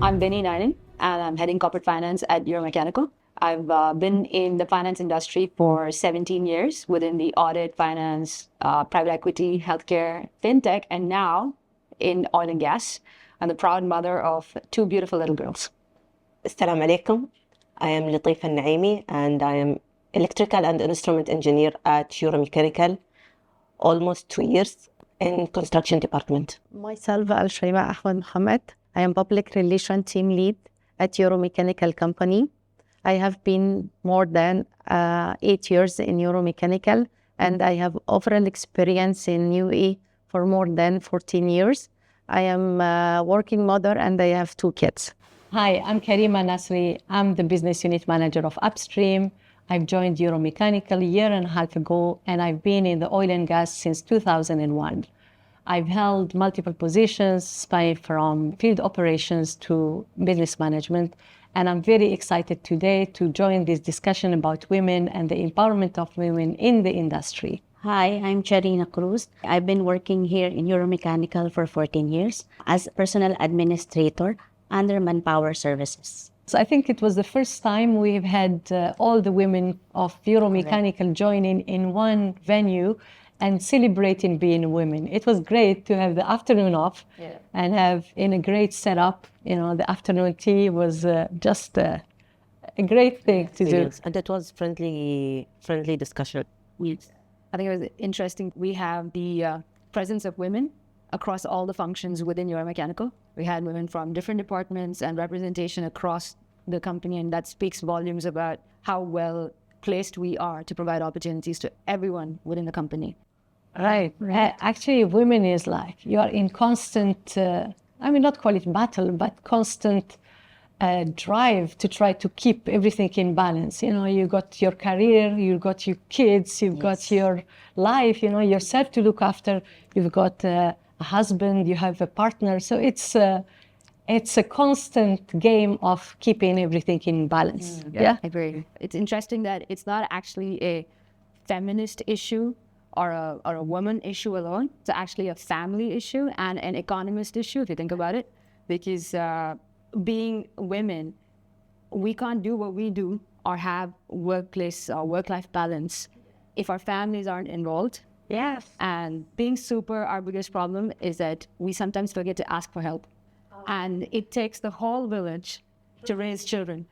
I'm Vinny Nainen, and I'm heading corporate finance at Euromechanical. I've been in the finance industry for 17 years within the audit, finance, private equity, healthcare, fintech, and now in oil and gas. I'm the proud mother of two beautiful little girls. Assalamu alaikum. I am Latifa Naimi and I am electrical and instrument engineer at Euromechanical, almost 2 years in construction department. Myself, Al-Shayma Ahmed Mohammed. I am public relation team lead at Euromechanical company. I have been more than 8 years in Euromechanical, and I have overall experience in UAE for more than 14 years. I am a working mother and I have 2 kids. Hi, I'm Karima Nasri. I'm the business unit manager of Upstream. I've joined Euromechanical a year and a half ago, and I've been in the oil and gas since 2001. I've held multiple positions, spanning from field operations to business management, and I'm very excited today to join this discussion about women and the empowerment of women in the industry. Hi, I'm Charina Cruz. I've been working here in Euromechanical for 14 years as personal administrator under Manpower Services. So I think it was the first time we've had all the women of Euromechanical joining in one venue and celebrating being women. It was great to have the afternoon off and have in a great setup. You know, the afternoon tea was just a great thing to do. And it was friendly discussion. Yes. I think it was interesting. We have the presence of women across all the functions within Euromechanical. We had women from different departments and representation across the company, and that speaks volumes about how well placed we are to provide opportunities to everyone within the company. Right. Actually, women is like, you are in constant, not call it battle, but constant drive to try to keep everything in balance. You know, you got your career, you got your kids, you've got your life, you know, yourself to look after. You've got a husband, you have a partner. So it's a constant game of keeping everything in balance. I agree. It's interesting that it's not actually a feminist issue or a woman issue alone. It's actually a family issue and an economist issue, if you think about it. Because being women, we can't do what we do or have workplace or work-life balance if our families aren't involved. Yes. And being super, our biggest problem is that we sometimes forget to ask for help. And it takes the whole village to raise children,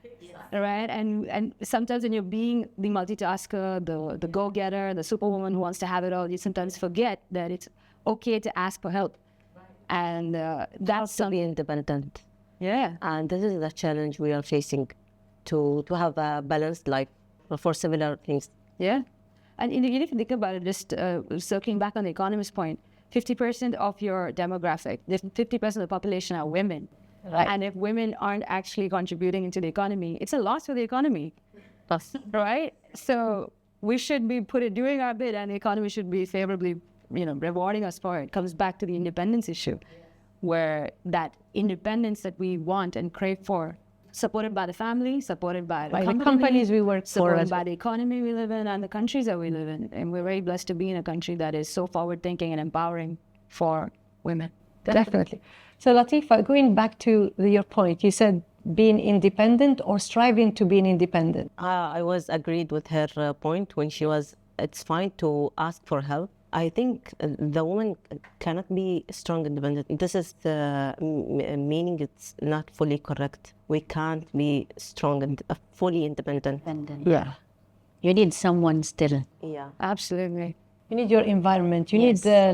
right? And sometimes when you're being the multitasker, the go-getter, the superwoman who wants to have it all, you sometimes forget that it's okay to ask for help. And that's To be independent. Yeah. And this is the challenge we are facing, to have a balanced life for similar things. Yeah. And if you think about it, just circling back on the economist point, 50% of your demographic, 50% of the population are women. Right. And if women aren't actually contributing into the economy, it's a loss for the economy, right? So we should be doing our bit, and the economy should be favorably, rewarding us for it. It comes back to the independence issue, where that independence that we want and crave for, supported by the family, supported by the companies we work for, supported by the economy we live in and the countries that we live in. And we're very blessed to be in a country that is so forward-thinking and empowering for women. Definitely. So Latifa, going back to your point, you said being independent or striving to be independent. I was agreed with her point when she was, it's fine to ask for help. I think the woman cannot be strong independent. This is the meaning it's not fully correct. We can't be strong and fully independent. Yeah. You need someone still. Yeah. Absolutely. You need your environment. You need a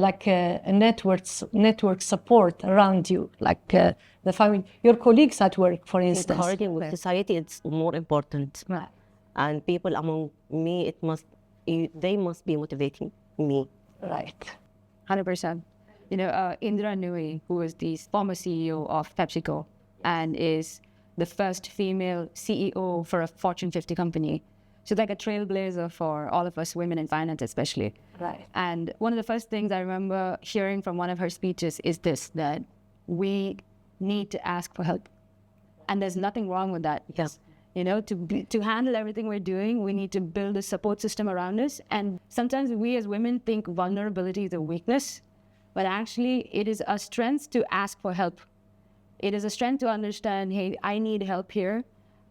network support around you, like the family, your colleagues at work, for instance. According with society, it's more important. Right. And people among me, they must be motivating me. Right. 100%. Indra Nooyi, who is the former CEO of PepsiCo and is the first female CEO for a Fortune 50 company. She's like a trailblazer for all of us women in finance, especially. Right. And one of the first things I remember hearing from one of her speeches is this, that we need to ask for help. And there's nothing wrong with that. Yes. To handle everything we're doing, we need to build a support system around us. And sometimes we as women think vulnerability is a weakness, but actually it is a strength to ask for help. it is a strength to understand, hey, I need help here,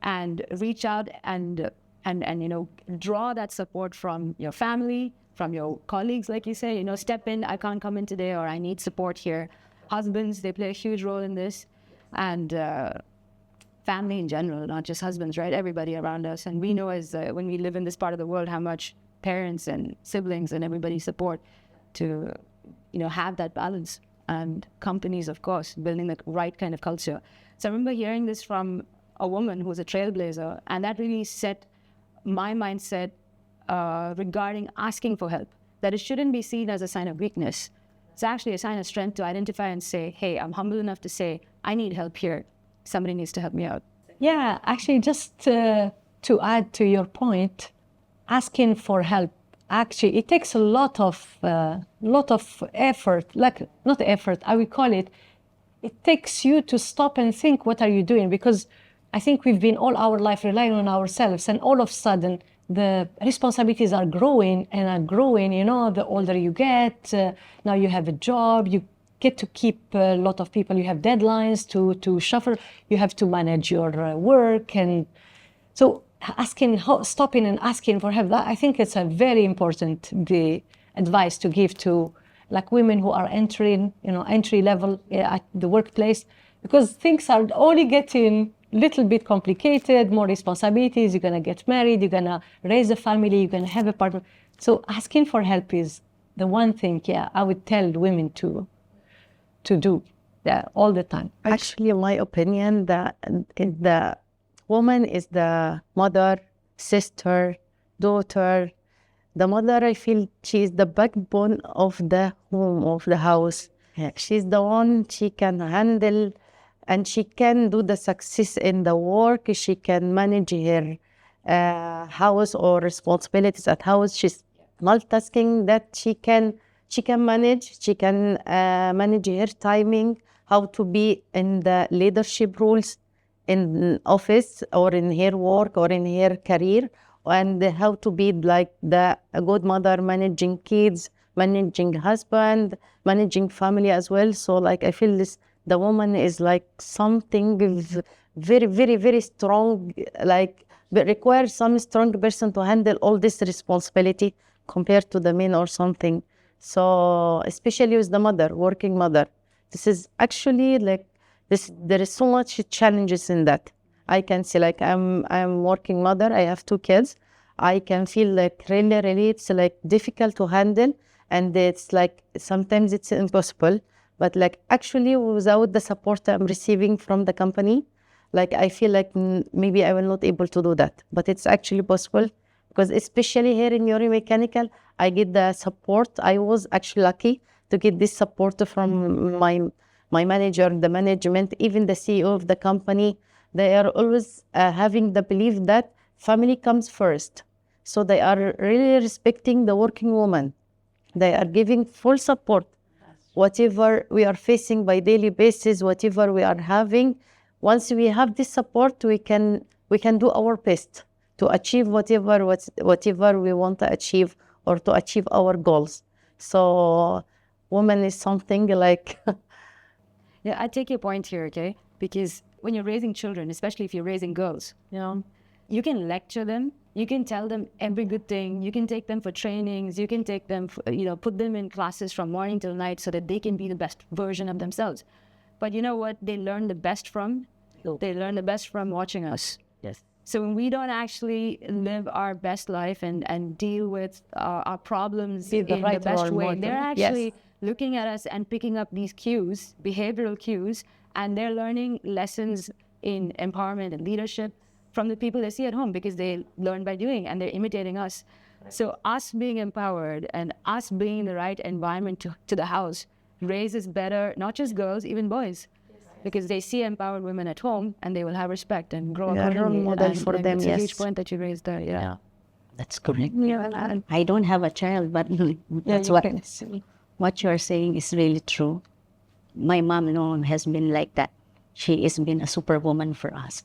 and reach out and draw that support from your family, from your colleagues, like you say, step in, I can't come in today, or I need support here. Husbands, they play a huge role in this, and family in general, not just husbands, right? Everybody around us. And we know when we live in this part of the world, how much parents and siblings and everybody support to, have that balance. And companies, of course, building the right kind of culture. So I remember hearing this from a woman who was a trailblazer, and that really set my mindset regarding asking for help, that it shouldn't be seen as a sign of weakness. It's actually a sign of strength to identify and say, hey, I'm humble enough to say, I need help here. Somebody needs to help me out. Yeah, actually, just to add to your point, asking for help, actually, it takes a lot of effort, like not effort, I would call it. It takes you to stop and think, what are you doing? Because I think we've been all our life relying on ourselves, and all of a sudden the responsibilities are growing and are growing. The older you get, now you have a job, you get to keep a lot of people, you have deadlines to shuffle, you have to manage your work, and so stopping and asking for help, I think it's a very important advice to give to like women who are entering, entry level at the workplace, because things are only getting a little bit complicated, more responsibilities, you're gonna get married, you're gonna raise a family, you're gonna have a partner. So asking for help is the one thing, I would tell women to do all the time. Actually, in my opinion, the woman is the mother, sister, daughter. The mother, I feel she is the backbone of the home, of the house. She's the one she can handle, and she can do the success in the work. She can manage her house or responsibilities at house. She's multitasking that she can manage. She can manage her timing, how to be in the leadership roles in office or in her work or in her career, and how to be like a good mother, managing kids, managing husband, managing family as well. So like I feel the woman is like something very, very, very strong, but requires some strong person to handle all this responsibility compared to the men or something. So especially with the mother, working mother, this is actually there is so much challenges in that. I can say I'm working mother, I have 2 kids. I can feel really it's difficult to handle, and it's sometimes it's impossible. But actually without the support I'm receiving from the company, I feel maybe I will not able to do that. But it's actually possible, because especially here in Euromechanical, I get the support. I was actually lucky to get this support from my manager, the management, even the CEO of the company. They are always having the belief that family comes first. So they are really respecting the working woman. They are giving full support. Whatever we are facing by daily basis, whatever we are having, once we have this support, we can do our best to achieve whatever we want to achieve, or to achieve our goals. So woman is something Yeah, I take your point here, okay? Because when you're raising children, especially if you're raising girls, you can lecture them, you can tell them every good thing, you can take them for trainings, you can take them, put them in classes from morning till night so that they can be the best version of themselves. But you know what they learn the best from? They learn the best from watching us. Yes. So when we don't actually live our best life and deal with our problems in the best way, they're actually looking at us and picking up these cues, behavioral cues, and they're learning lessons in empowerment and leadership from the people they see at home, because they learn by doing and they're imitating us. So us being empowered and us being in the right environment to the house raises better, not just girls, even boys. Because they see empowered women at home and they will have respect and grow accordingly. Role model for them, It's a huge point that you raised there. Yeah. That's correct. I don't have a child, but that's what you're saying is really true. My mom has been like that. She has been a superwoman for us.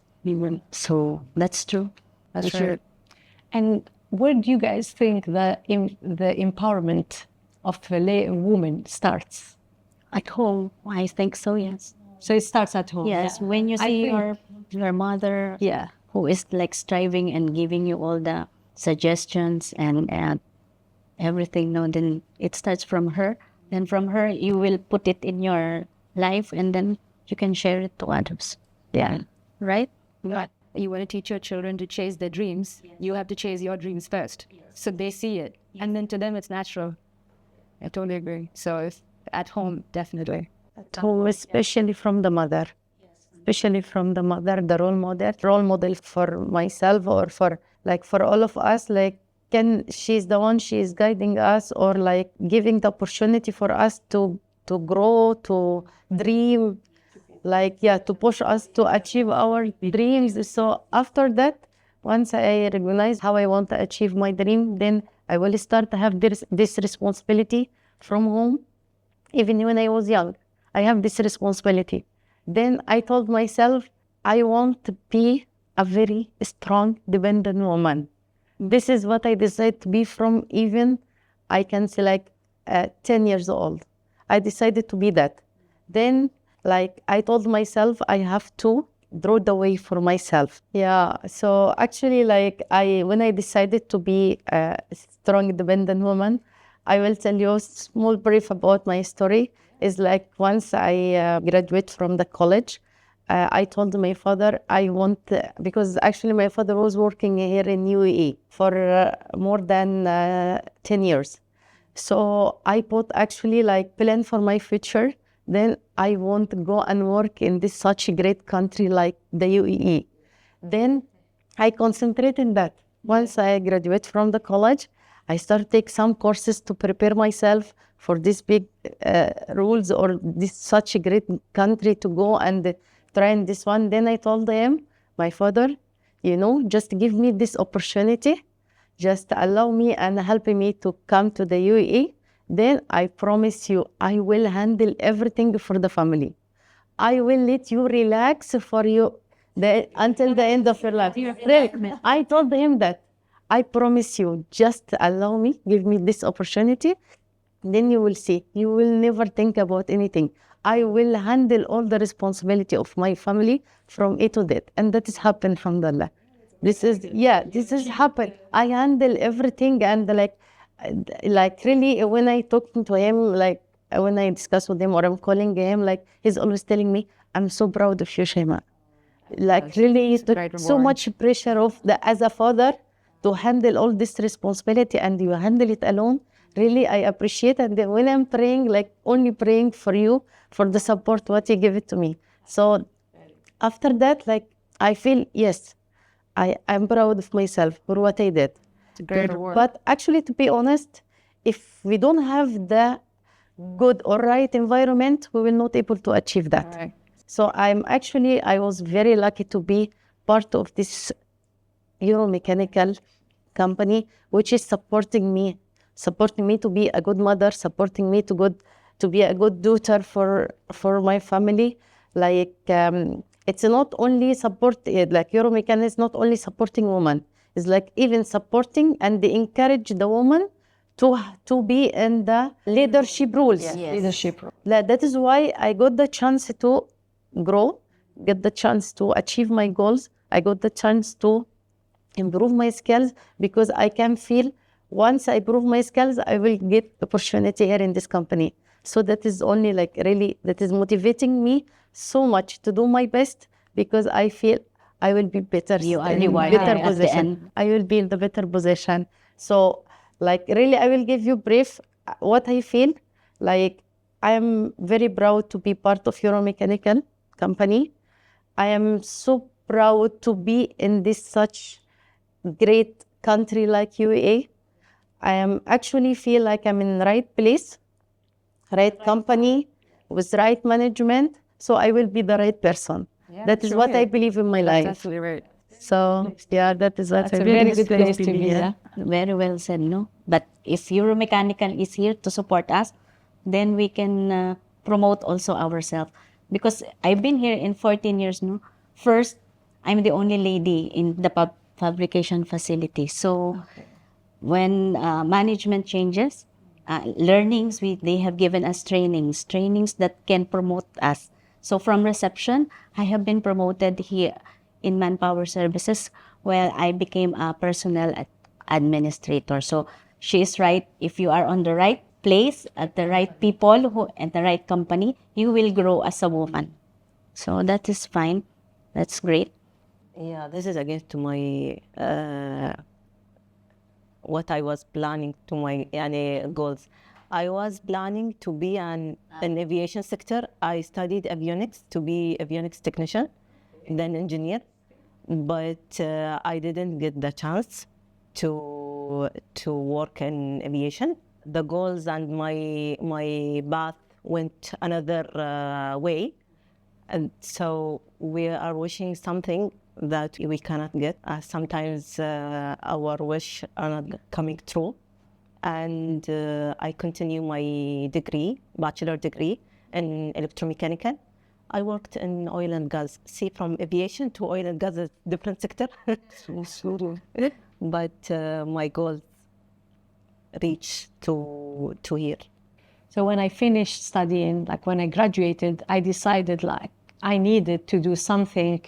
So that's true. That's right. And where do you guys think the empowerment of a woman starts? At home, I think so, yes. So it starts at home. Yes, Yeah. when you I see think- your mother, Yeah. who is like striving and giving you all the suggestions and everything, no, then it starts from her. Then from her, you will put it in your life, and then you can share it to others. Yeah, right. You want to teach your children to chase their dreams, you have to chase your dreams first. So they see it. And then to them, it's natural. I totally agree. So if at home, definitely. At home, especially from the mother. Especially from the mother, the role model for myself or for all of us, she's the one, she is guiding us or like giving the opportunity for us to grow, to dream, to push us to achieve our dreams. So after that, once I recognize how I want to achieve my dream, then I will start to have this responsibility from home. Even when I was young, I have this responsibility. Then I told myself, I want to be a very strong, dependent woman. This is what I decided to be from even, I can say 10 years old. I decided to be that. Then I told myself I have to draw the way for myself. Yeah, so actually when I decided to be a strong, independent woman, I will tell you a small brief about my story. Is once I graduate from the college, I told my father I want, because actually my father was working here in UAE for more than 10 years. So I put actually plan for my future. Then I want to go and work in this such a great country like the UAE. Then I concentrate in that. Once I graduate from the college, I start to take some courses to prepare myself for this big rules or this such a great country to go and try in this one. Then I told him, my father, just give me this opportunity, just allow me and help me to come to the UAE. Then I promise you, I will handle everything for the family. I will let you relax for you until the end of your life. Really, I told him that. I promise you, just allow me, give me this opportunity. Then you will see, you will never think about anything. I will handle all the responsibility of my family from A to Z. And that has happened, alhamdulillah. This has happened. I handle everything and really when I talk to him, when I discuss with him or I'm calling him, he's always telling me, I'm so proud of you, Shaima. Really, so much pressure as a father to handle all this responsibility and you handle it alone. Really, I appreciate it. And when I'm praying, only praying for you, for the support, what you give it to me. So after that, I feel, yes, I'm proud of myself for what I did. It's a great reward. But actually, to be honest, if we don't have the good or right environment, we will not able to achieve that. Right. So I was very lucky to be part of this Euromechanical company, which is supporting me to be a good mother, supporting me to be a good daughter for my family. It's not only support, Euromechanical is not only supporting women, it's even supporting and they encourage the woman to be in the leadership roles. Yes. Leadership role. That is why I got the chance to grow, get the chance to achieve my goals. I got the chance to improve my skills because I can feel once I prove my skills, I will get opportunity here in this company. So that is only really, that is motivating me so much to do my best because I feel I will be better. You are in rewarded better at the position. end. I will be in the better position. So really, I will give you brief what I feel. I am very proud to be part of Euromechanical company. I am so proud to be in this such great country like UAE. I am actually feel like I'm in the right place, right company, with right management. So I will be the right person. Yeah, that is sure. what I believe in my life. That's absolutely right. So that is what That's I a really very good place to be. yeah. Very well said, no? But if Euromechanical is here to support us, then we can promote also ourselves. Because I've been here in 14 years, no? First, I'm the only lady in the fabrication facility. So when management changes, learnings, they have given us trainings that can promote us So from reception, I have been promoted here in Manpower Services, where I became a personnel administrator. So she is right. If you are on the right place, at the right people, at the right company, you will grow as a woman. So that is fine. That's great. Yeah, this is against to my what I was planning to my goals. I was planning to be in aviation sector. I studied avionics to be avionics technician, then engineer, but I didn't get the chance to work in aviation. The goals and my path went another way, and so we are wishing something that we cannot get. Sometimes our wish are not coming true. And I continue my degree, bachelor degree in electromechanical. I worked in oil and gas. See, from aviation to oil and gas is different sector. But my goals reach to here. So when I finished studying, like when I graduated, I decided like I needed to do something,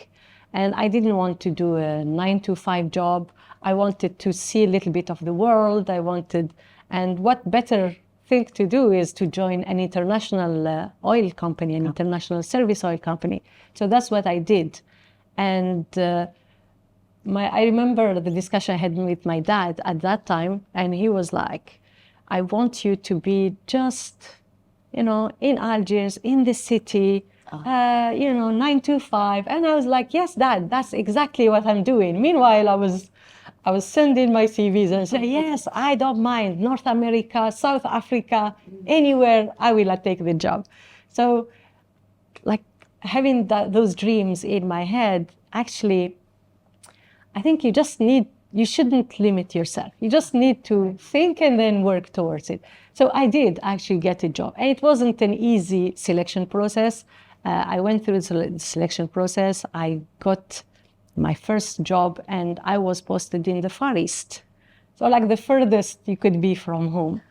and I didn't want to do a 9-to-5 job. I wanted to see a little bit of the world. And what better thing to do is to join an international oil company, an international service oil company. So that's what I did. And I remember the discussion I had with my dad at that time, and he was like, I want you to be just, in Algiers, in the city, 9-to-5. And I was like, yes, Dad, that's exactly what I'm doing. Meanwhile, I was sending my CVs and saying, yes, I don't mind, North America, South Africa, anywhere, I will take the job. So like having those dreams in my head, actually, I think you shouldn't limit yourself. You just need to think and then work towards it. So I did actually get a job. And it wasn't an easy selection process. I went through the selection process. I got my first job and I was posted in the Far East. So like the furthest you could be from home.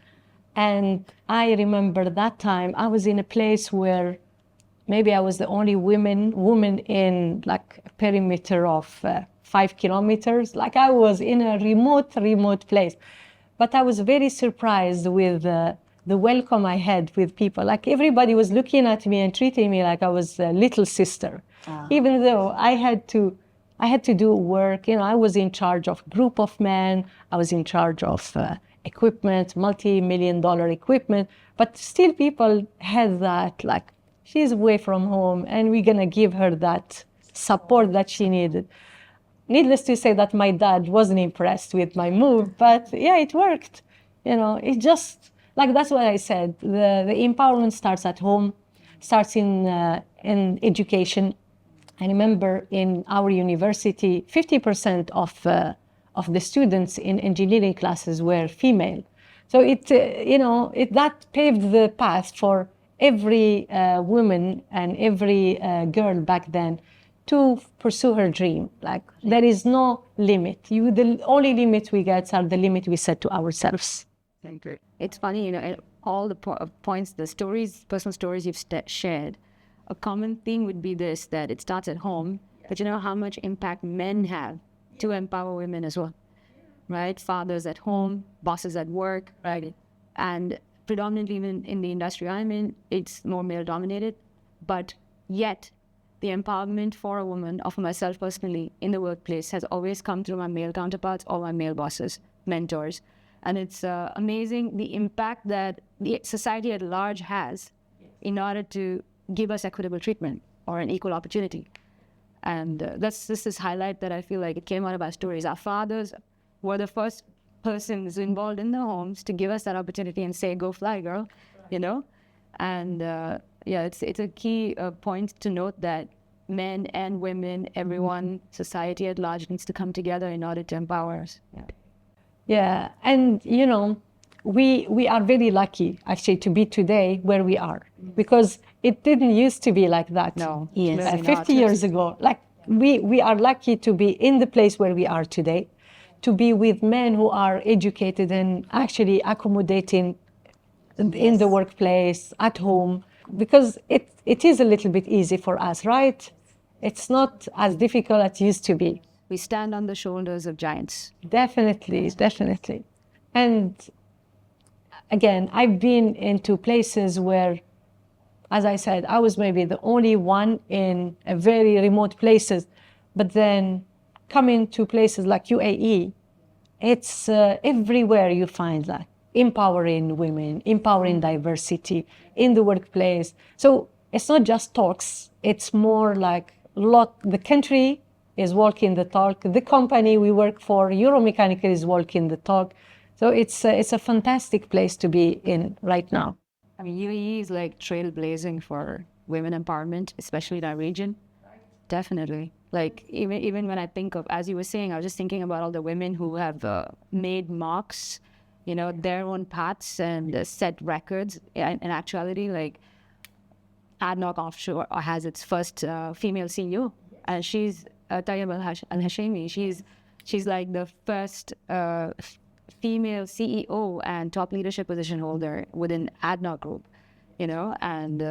And I remember that time I was in a place where maybe I was the only woman in like a perimeter of 5 kilometers. Like I was in a remote place. But I was very surprised with the welcome I had with people. Like everybody was looking at me and treating me like I was a little sister. Even though I had to do work. I was in charge of a group of men. I was in charge of equipment, multi-million-dollar equipment. But still people had that, like, she's away from home and we're going to give her that support that she needed. Needless to say that my dad wasn't impressed with my move, but yeah, it worked. It just, like that's what I said. The empowerment starts at home, starts in education. I remember in our university, 50% of the students in engineering classes were female. So that paved the path for every woman and every girl back then to pursue her dream. Like there is no limit. The only limit we get are the limit we set to ourselves. It's funny, all the points, the stories, personal stories you've shared, a common thing would be this, that it starts at home, but you know how much impact men have to empower women as well, right? Fathers at home, bosses at work, right? And predominantly even in the industry I'm in, it's more male dominated, but yet the empowerment for a woman, or for myself personally, in the workplace has always come through my male counterparts or my male bosses, mentors. And it's amazing the impact that the society at large has in order to give us equitable treatment or an equal opportunity. And that's just this highlight that I feel like it came out of our stories. Our fathers were the first persons involved in the homes to give us that opportunity and say, go fly, girl, And it's a key point to note that men and women, everyone, society at large needs to come together in order to empower us. Yeah, and we are very lucky actually to be today where we are, because it didn't used to be like that. No, yes. 50 years ago. Like we are lucky to be in the place where we are today, to be with men who are educated and actually accommodating in the workplace, at home. because it is a little bit easy for us, right? It's not as difficult as it used to be. We stand on the shoulders of giants. Definitely, definitely. And again, I've been into places where, as I said, I was maybe the only one in a very remote places, but then coming to places like UAE, it's everywhere you find that empowering women, empowering diversity in the workplace. So it's not just talks, it's more like the country is walking the talk, the company we work for, Euromechanical, is walking the talk. So it's a fantastic place to be in right now. I mean, UAE is like trailblazing for women empowerment, especially in our region. Definitely. Like even when I think of, as you were saying, I was just thinking about all the women who have made marks, you know, their own paths and set records. In actuality, like ADNOC Offshore has its first female CEO, and she's Tayyib Al-Hashimi. She's like the first female CEO and top leadership position holder within ADNOC Group, you know, and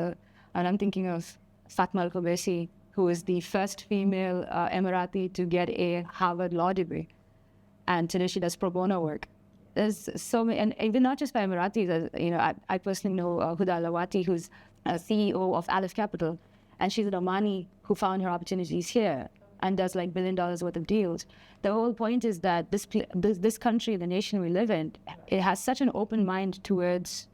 I'm thinking of Fatma Al-Kubaisi, who is the first female Emirati to get a Harvard law degree, and today she does pro bono work. There's so many, and even not just by Emiratis. You know, I personally know Huda Alawati, who's a CEO of Aleph Capital, and she's an Omani who found her opportunities here and does like $1 billion worth of deals. The whole point is that this country, the nation we live in, it has such an open mind towards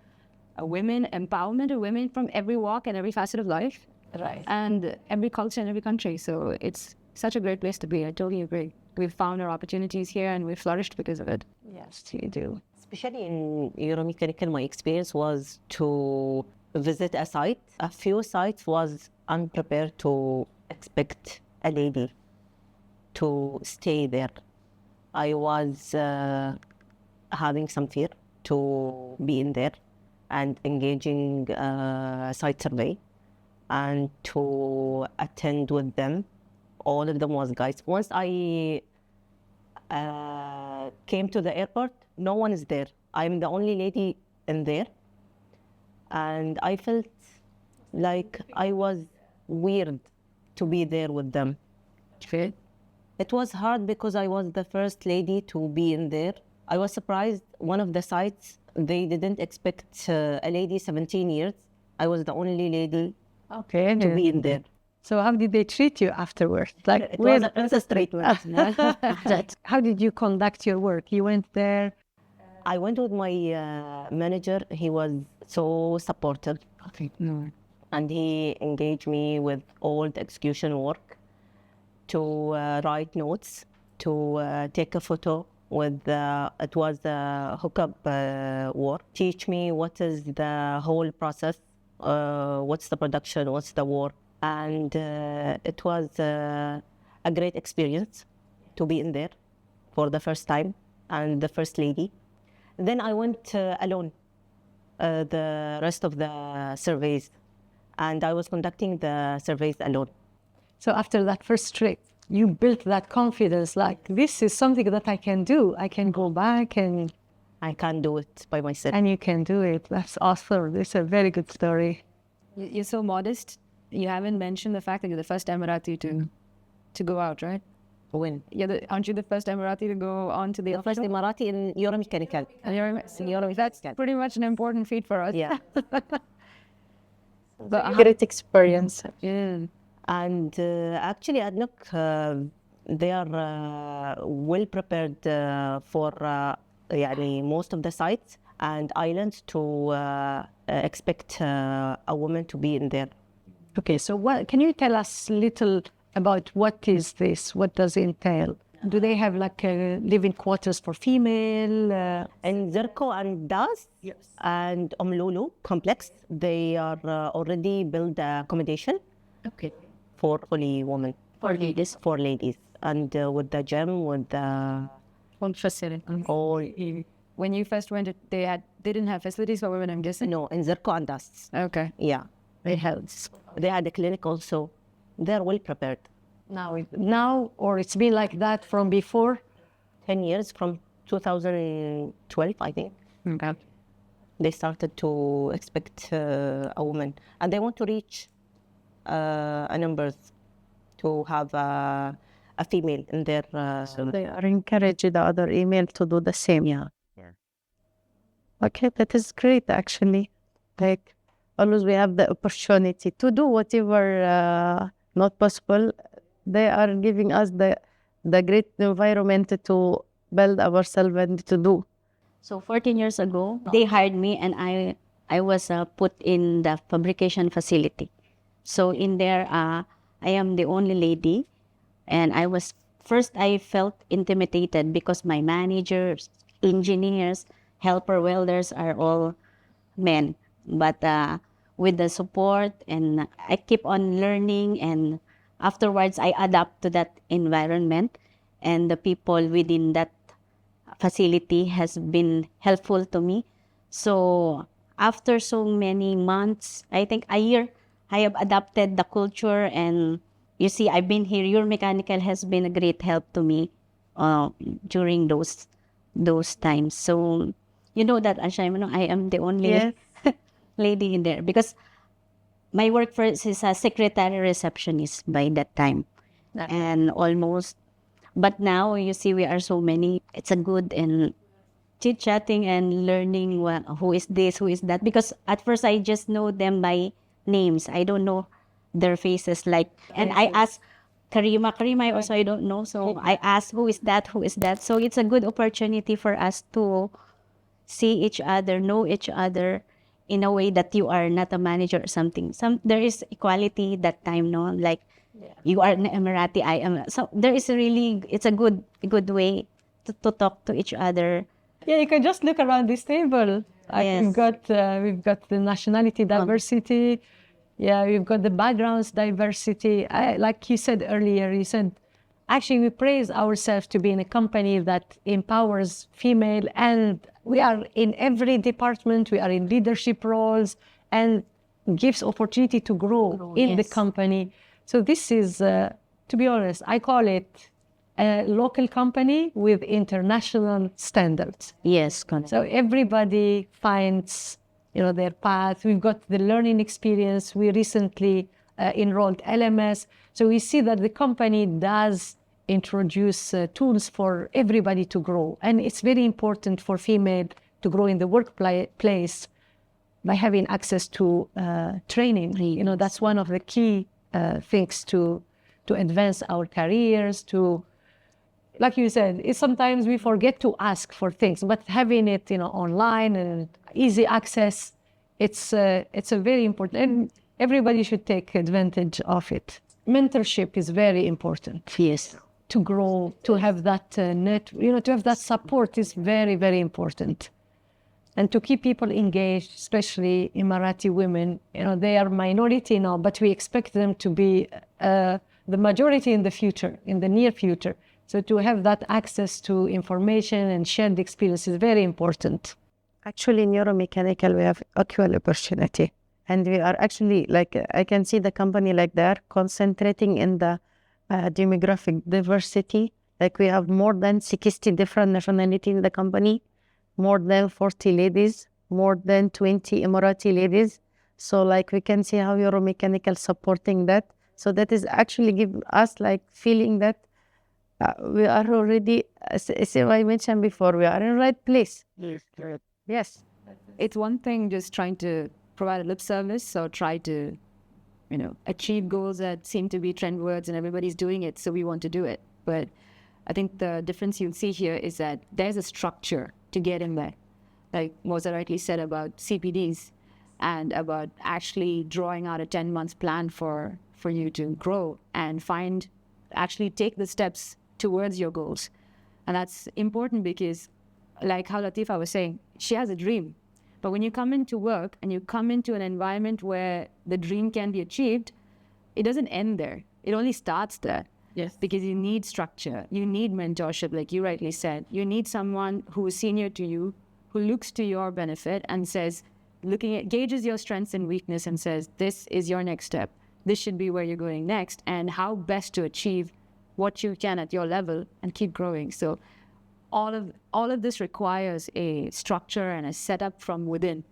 women, empowerment of women from every walk and every facet of life. Right. And every culture in every country. So it's such a great place to be. I totally agree. We've found our opportunities here and we've flourished because of it. Yes, you do. Especially in Euromechanical, my experience was to visit a site. A few sites was unprepared to expect a lady to stay there. I was having some fear to be in there and engaging site survey and to attend with them. All of them was guys. Once I came to the airport, no one is there. I'm the only lady in there. And I felt like I was weird to be there with them. Okay. It was hard because I was the first lady to be in there. I was surprised, one of the sites, they didn't expect a lady 17 years. I was the only lady Okay. to be in there. So how did they treat you afterwards? Like, It was a princess treatment. how did you conduct your work? You went there. I went with my manager. He was so supportive. Okay. No. And he engaged me with all the execution work, to write notes, to take a photo with it was the hookup work. Teach me what is the whole process, what's the production, what's the work. And it was a great experience to be in there for the first time and the first lady. Then I went alone the rest of the surveys, and I was conducting the surveys alone. So after that first trip, you built that confidence, like, this is something that I can do. I can go back and I can't do it by myself. you can do it. That's awesome. This is a very good story. You're so modest. You haven't mentioned the fact that you're the first Emirati to go out, right? When? Aren't you the first Emirati to go on to the First Emirati in Euromechanical. That's pretty much an important feat for us. Yeah. But Great experience. yeah. And actually, ADNOC, they are well prepared for يعني most of the sites and islands to expect a woman to be in there. Okay, so can you tell us a little about what is this? What does it entail? Do they have like living quarters for female? In Zirko and Das and Lulu complex, they are already built accommodation Okay. for only women. For ladies. For ladies. And with the gym, with the One facility. all. When you first went, they didn't have facilities for women, I'm guessing? No, in Zirko and Das. Okay. Yeah. It helps. They had a clinic also. They're well prepared. Now, or it's been like that from before? 10 years from 2012, I think. Okay. they started to expect a woman, and they want to reach a number to have a female in their. So they are encouraging the other email to do the same. Yeah. Okay, that is great actually. Like always we have the opportunity to do whatever not possible. They are giving us the great environment to build ourselves and to do. So 14 years ago, they hired me, and I was put in the fabrication facility. So in there, I am the only lady, and I felt intimidated because my managers, engineers, helper welders are all men. But with the support, and I keep on learning, and afterwards I adapt to that environment, and the people within that facility has been helpful to me. So after so many months, I think a year, I have adapted the culture, and you see, I've been here. Your Mechanical has been a great help to me during those times. So you know that, Anshay, I am the only Yes. lady in there because my work first is a secretary receptionist by that time, and almost. But now you see, we are so many. It's a good and chit-chatting and learning who is this, who is that. Because at first I just know them by names. I don't know their faces. And I ask Karima, I also I don't know. So I ask, who is that, who is that? So it's a good opportunity for us to see each other, know each other in a way that you are not a manager or something. There is equality that time, no? Like, you are an Emirati, I am. So there is it's a good way to talk to each other. Yeah, you can just look around this table. Yes. We've got the nationality diversity. Yeah, we've got the backgrounds diversity. Like you said earlier, actually we praise ourselves to be in a company that empowers female, and we are in every department. We are in leadership roles and gives opportunity to grow in the yes. company. So this is, to be honest, I call it a local company with international standards. Yes, correct. So everybody finds, their path. We've got the learning experience. We recently enrolled LMS. So we see that the company does introduce tools for everybody to grow. And it's very important for female to grow in the workplace by having access to training. That's one of the key things to advance our careers, like you said, sometimes we forget to ask for things, but having it, online and easy access, it's a very important, and everybody should take advantage of it. Mentorship is very important. Yes. To grow, to have that to have that support is very, very important. And to keep people engaged, especially Emirati women, they are minority now, but we expect them to be the majority in the future, in the near future. So to have that access to information and shared experience is very important. Actually, in Euromechanical, we have equal opportunity. And we are actually, I can see the company like they are concentrating in the demographic diversity. Like we have more than 60 different nationalities in the company, more than 40 ladies, more than 20 Emirati ladies. So we can see how Euromechanical supporting that. So that is actually give us feeling that we are already, as I mentioned before, we are in the right place. Yes, correct. Yes. It's one thing just trying to provide a lip service or try to, achieve goals that seem to be trend words and everybody's doing it, so we want to do it. But I think the difference you'll see here is that there's a structure to get in there. Like Moza rightly said about CPDs and about actually drawing out a 10-month plan for you to grow and actually take the steps towards your goals. And that's important because, like how Latifa was saying, she has a dream. But when you come into work and you come into an environment where the dream can be achieved, it doesn't end there. It only starts there. Yes. Because you need structure, you need mentorship, like you rightly said. You need someone who is senior to you, who looks to your benefit and says, gauges your strengths and weakness and says, this is your next step. This should be where you're going next, and how best to achieve what you can at your level and keep growing. So all of this requires a structure and a setup from within,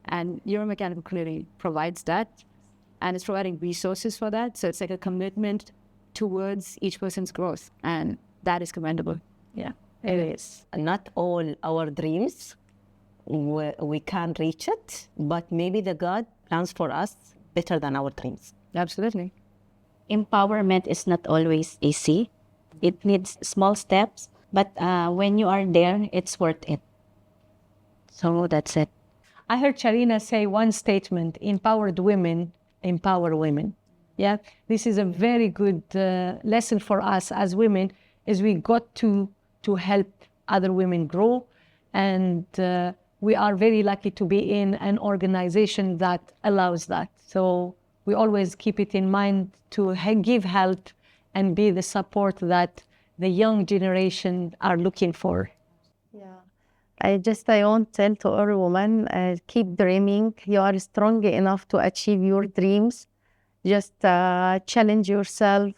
and Euromechanical clearly provides that, and it's providing resources for that. So it's like a commitment towards each person's growth, and that is commendable. Yeah, it is. Not all our dreams, we can reach it, but maybe the God plans for us better than our dreams. Absolutely. Empowerment is not always easy. It needs small steps, but when you are there, it's worth it. So that's it. I heard Charina say one statement: empowered women empower women. Yeah, this is a very good lesson for us as women, is we got to help other women grow, and we are very lucky to be in an organization that allows that. So we always keep it in mind to give help and be the support that the young generation are looking for. Yeah. I want to tell to every woman, keep dreaming. You are strong enough to achieve your dreams. Just challenge yourself,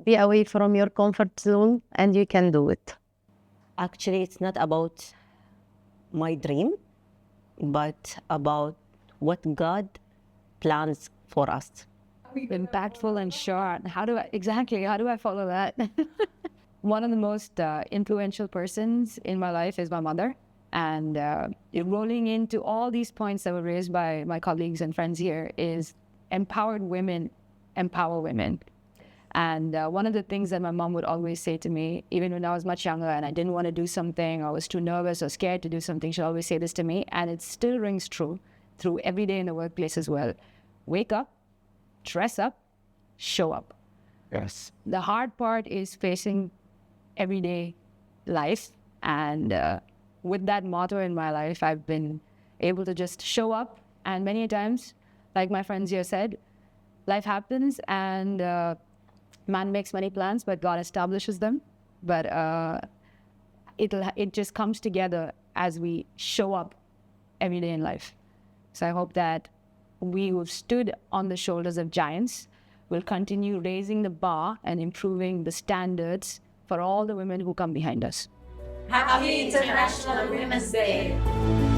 be away from your comfort zone, and you can do it. Actually, it's not about my dream, but about what God plans for us. Impactful and short. How do I follow that? One of the most influential persons in my life is my mother. And rolling into all these points that were raised by my colleagues and friends here is empowered women empower women. And one of the things that my mom would always say to me, even when I was much younger and I didn't want to do something, or I was too nervous or scared to do something, she'd always say this to me, and it still rings true through every day in the workplace as well. Wake up, dress up, show up. Yes. The hard part is facing everyday life, and with that motto in my life, I've been able to just show up. And many times, like my friends here said, life happens, and man makes many plans, but God establishes them. But it just comes together as we show up every day in life. So I hope that we who've stood on the shoulders of giants will continue raising the bar and improving the standards for all the women who come behind us. Happy International Women's Day!